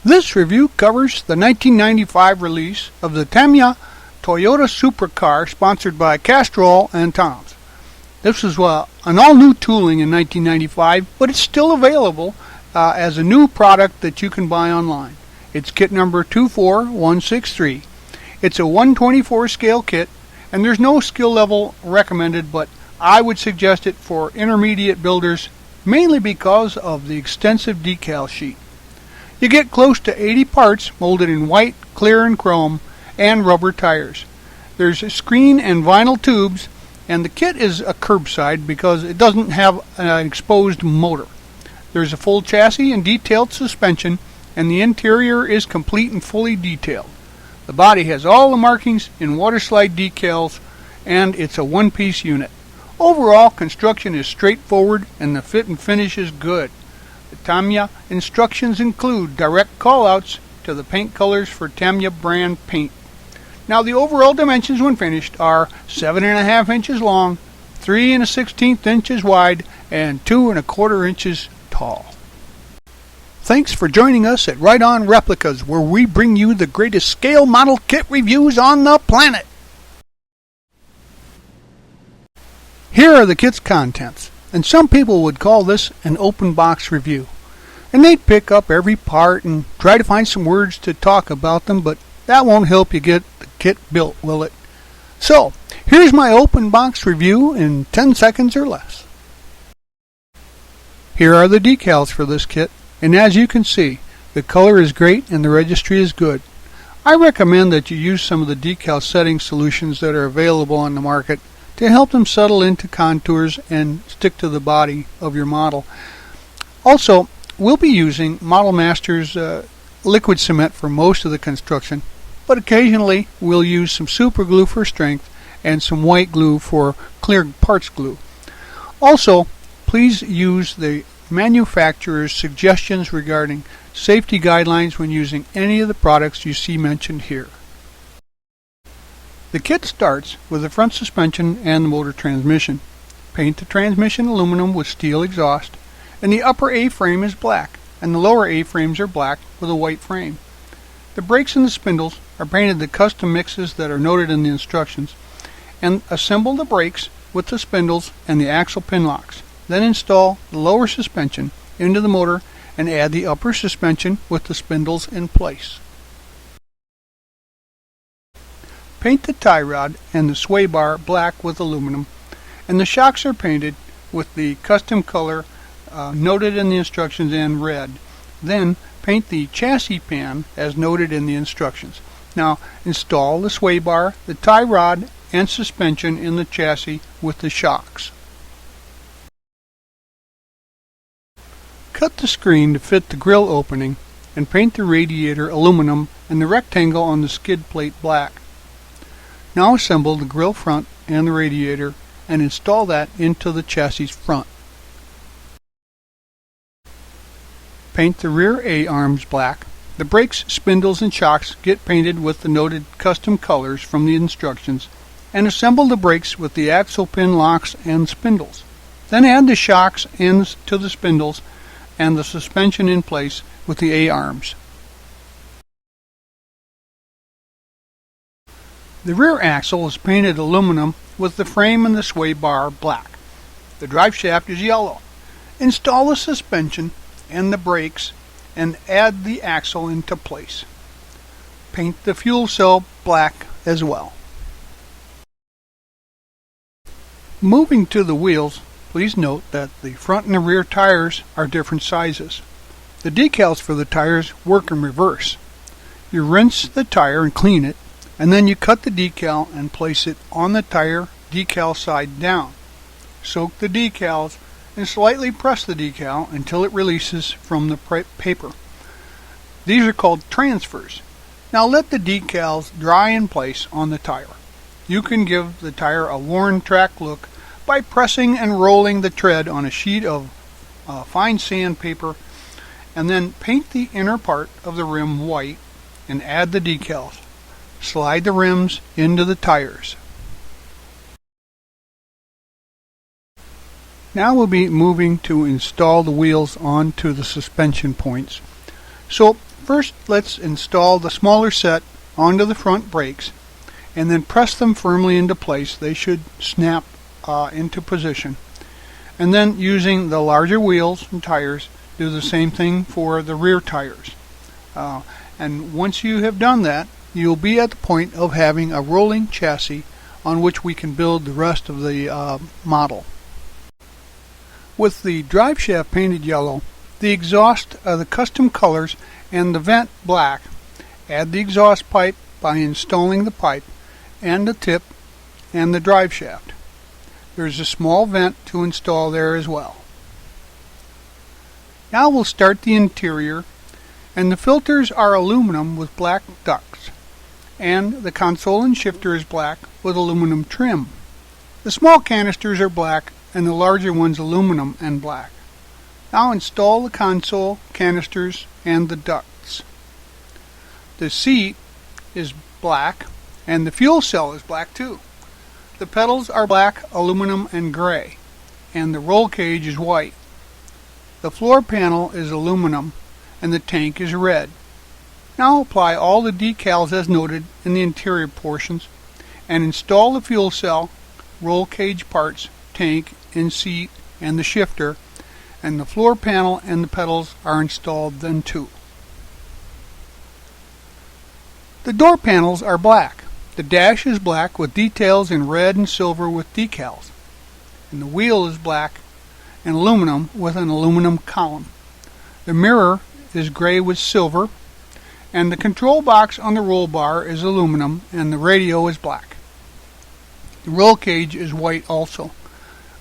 This review covers the 1995 release of the Tamiya Toyota Supra car sponsored by Castrol and Toms. This was an all-new tooling in 1995, but it's still available as a new product that you can buy online. It's kit number 24163. It's a 124 scale kit, and there's no skill level recommended, but I would suggest it for intermediate builders, mainly because of the extensive decal sheet. You get close to 80 parts molded in white, clear, and chrome, and rubber tires. There's screen and vinyl tubes, and the kit is a curbside because it doesn't have an exposed motor. There's a full chassis and detailed suspension, and the interior is complete and fully detailed. The body has all the markings in waterslide decals, and it's a one-piece unit. Overall, construction is straightforward, and the fit and finish is good. The Tamiya instructions include direct callouts to the paint colors for Tamiya brand paint. Now, the overall dimensions when finished are 7.5 inches long, 3 1/16 inches wide, and 2 1/4 inches tall. Thanks for joining us at Right On Replicas, where we bring you the greatest scale model kit reviews on the planet. Here are the kit's contents, and some people would call this an open box review. And they'd pick up every part and try to find some words to talk about them, but that won't help you get the kit built, will it? So, here's my open box review in 10 seconds or less. Here are the decals for this kit, and as you can see, the color is great and the registry is good. I recommend that you use some of the decal setting solutions that are available on the market to help them settle into contours and stick to the body of your model. Also, we'll be using Model Master's liquid cement for most of the construction, but occasionally we'll use some super glue for strength and some white glue for clear parts glue. Also, please use the manufacturer's suggestions regarding safety guidelines when using any of the products you see mentioned here. The kit starts with the front suspension and the motor transmission. Paint the transmission aluminum with steel exhaust, and the upper A-frame is black, and the lower A-frames are black with a white frame. The brakes and the spindles are painted the custom mixes that are noted in the instructions, and assemble the brakes with the spindles and the axle pin locks. Then install the lower suspension into the motor and add the upper suspension with the spindles in place. Paint the tie rod and the sway bar black with aluminum, and the shocks are painted with the custom color noted in the instructions in red. Then paint the chassis pan as noted in the instructions. Now install the sway bar, the tie rod, and suspension in the chassis with the shocks. Cut the screen to fit the grill opening and paint the radiator aluminum and the rectangle on the skid plate black. Now assemble the grill front and the radiator and install that into the chassis front. Paint the rear A-arms black. The brakes, spindles, and shocks get painted with the noted custom colors from the instructions, and assemble the brakes with the axle pin locks and spindles. Then add the shocks ends to the spindles and the suspension in place with the A-arms. The rear axle is painted aluminum with the frame and the sway bar black. The drive shaft is yellow. Install the suspension and the brakes and add the axle into place. Paint the fuel cell black as well. Moving to the wheels, please note that the front and the rear tires are different sizes. The decals for the tires work in reverse. You rinse the tire and clean it, and then you cut the decal and place it on the tire decal side down. Soak the decals and slightly press the decal until it releases from the paper. These are called transfers. Now let the decals dry in place on the tire. You can give the tire a worn track look by pressing and rolling the tread on a sheet of fine sandpaper, and then paint the inner part of the rim white and add the decals. Slide the rims into the tires. Now we'll be moving to install the wheels onto the suspension points. So first let's install the smaller set onto the front brakes and then press them firmly into place. They should snap into position. And then using the larger wheels and tires, do the same thing for the rear tires. And once you have done that, you'll be at the point of having a rolling chassis on which we can build the rest of the model. With the drive shaft painted yellow, the exhaust are the custom colors, and the vent black, add the exhaust pipe by installing the pipe and the tip and the drive shaft. There's a small vent to install there as well. Now we'll start the interior, and the filters are aluminum with black ducts, and the console and shifter is black with aluminum trim. The small canisters are black and the larger ones aluminum and black. Now install the console, canisters, and the ducts. The seat is black and the fuel cell is black too. The pedals are black, aluminum, and gray, and the roll cage is white. The floor panel is aluminum and the tank is red. Now apply all the decals as noted in the interior portions and install the fuel cell, roll cage parts, tank and seat, and the shifter, and the floor panel and the pedals are installed then too. The door panels are black. The dash is black with details in red and silver with decals, and the wheel is black and aluminum with an aluminum column. The mirror is gray with silver, and the control box on the roll bar is aluminum and the radio is black. The roll cage is white also.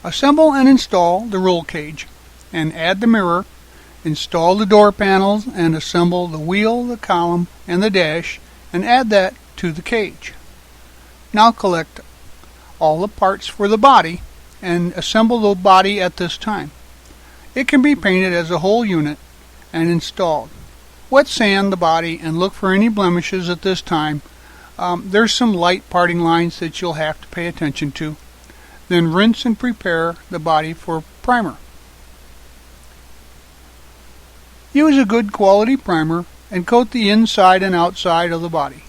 Assemble and install the roll cage and add the mirror, install the door panels and assemble the wheel, the column, and the dash and add that to the cage. Now collect all the parts for the body and assemble the body at this time. It can be painted as a whole unit and installed. Wet sand the body and look for any blemishes at this time. There's some light parting lines that you'll have to pay attention to. Then rinse and prepare the body for primer. Use a good quality primer and coat the inside and outside of the body.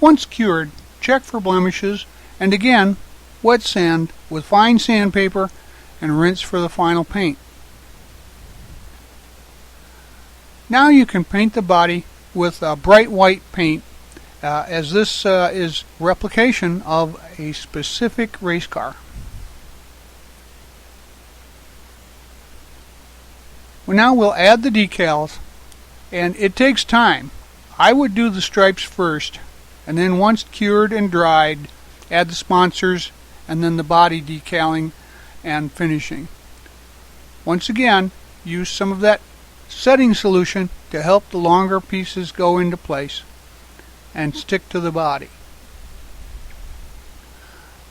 Once cured, check for blemishes and again wet sand with fine sandpaper and rinse for the final paint. Now you can paint the body with a bright white paint as this is replication of a specific race car. Well, now we'll add the decals, and it takes time. I would do the stripes first, and then once cured and dried, add the sponsors and then the body decaling and finishing. Once again, use some of that setting solution to help the longer pieces go into place and stick to the body.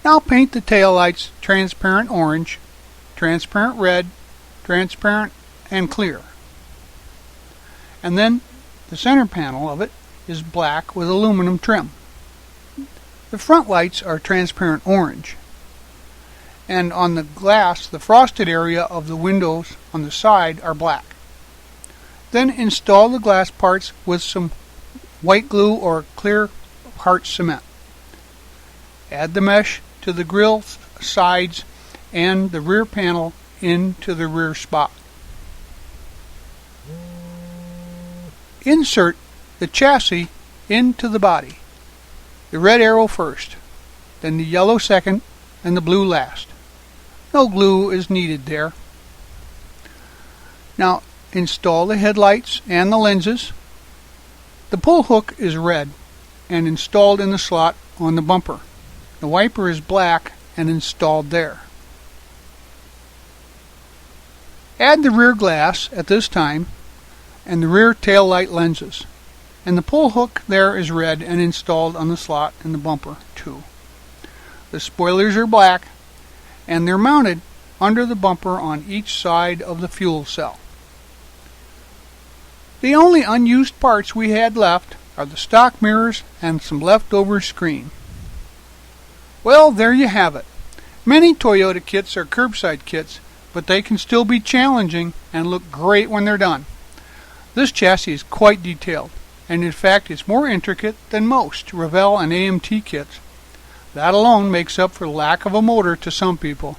Now paint the taillights transparent orange, transparent red, transparent and clear. And then the center panel of it is black with aluminum trim. The front lights are transparent orange. And on the glass, the frosted area of the windows on the side are black. Then install the glass parts with some white glue or clear heart cement. Add the mesh to the grille sides and the rear panel into the rear spot. Insert the chassis into the body. The red arrow first, then the yellow second, and the blue last. No glue is needed there. Now install the headlights and the lenses. The pull hook is red and installed in the slot on the bumper. The wiper is black and installed there. Add the rear glass at this time and the rear tail light lenses. And the pull hook there is red and installed on the slot in the bumper too. The spoilers are black and they're mounted under the bumper on each side of the fuel cell. The only unused parts we had left are the stock mirrors and some leftover screen. Well, there you have it. Many Toyota kits are curbside kits, but they can still be challenging and look great when they're done. This chassis is quite detailed, and in fact is more intricate than most Revell and AMT kits. That alone makes up for lack of a motor to some people.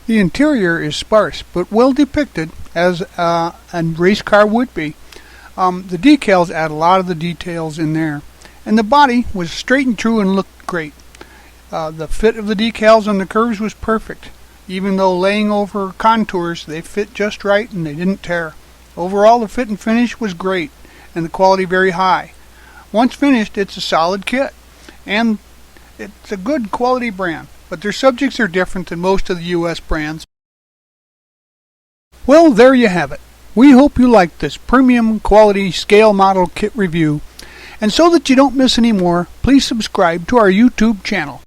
The interior is sparse but well depicted, as a race car would be. The decals add a lot of the details in there, and the body was straight and true and looked great. The fit of the decals on the curves was perfect. Even though laying over contours, they fit just right and they didn't tear. Overall, the fit and finish was great, and the quality very high. Once finished, it's a solid kit, and it's a good quality brand, but their subjects are different than most of the US brands. Well, there you have it. We hope you liked this premium quality scale model kit review, and so that you don't miss any more, please subscribe to our YouTube channel.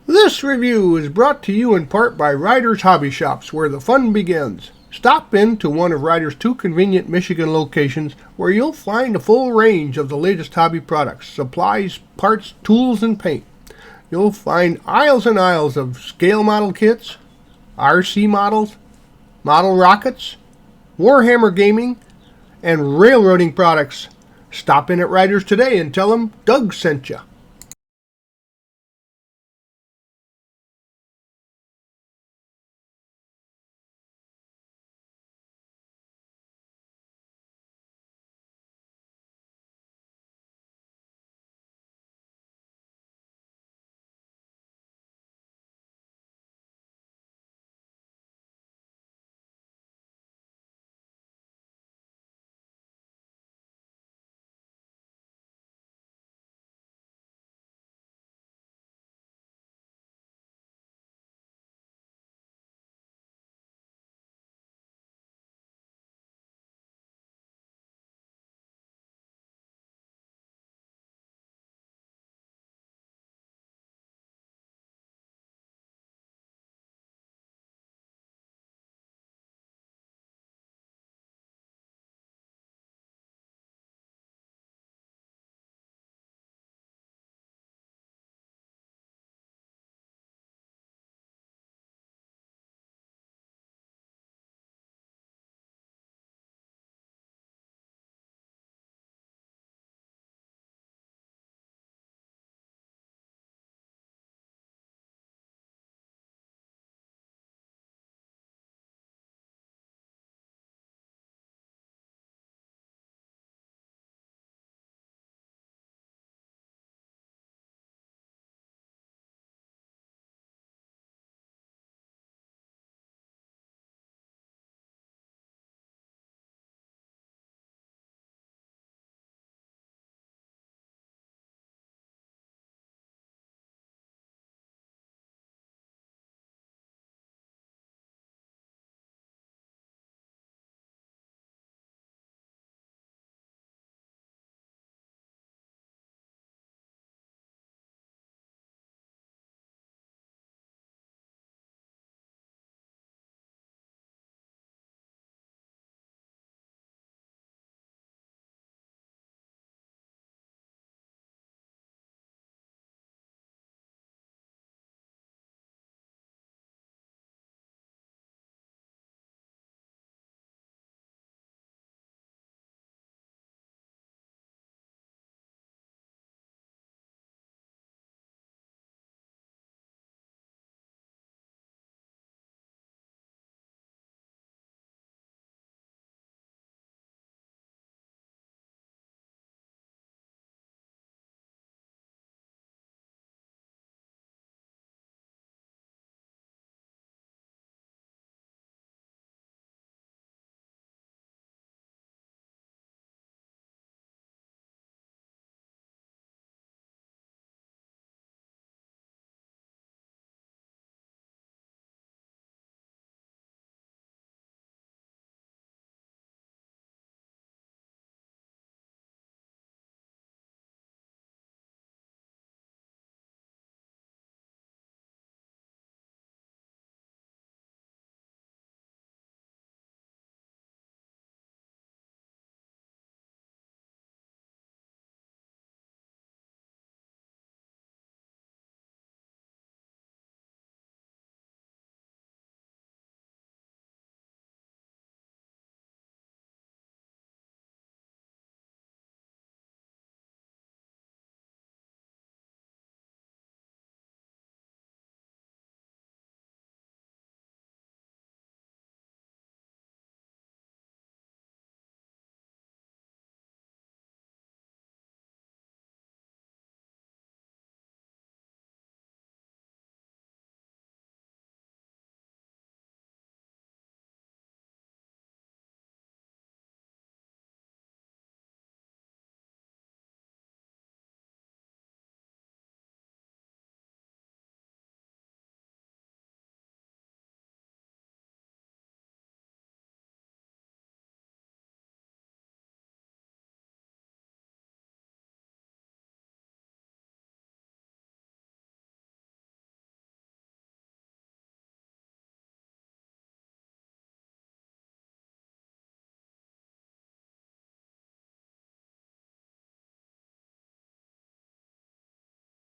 This review is brought to you in part by Ryder's Hobby Shops, where the fun begins. Stop in to one of Ryder's 2 convenient Michigan locations, where you'll find a full range of the latest hobby products, supplies, parts, tools, and paint. You'll find aisles and aisles of scale model kits, RC models, model rockets, Warhammer gaming, and railroading products. Stop in at Ryder's today and tell them Doug sent you.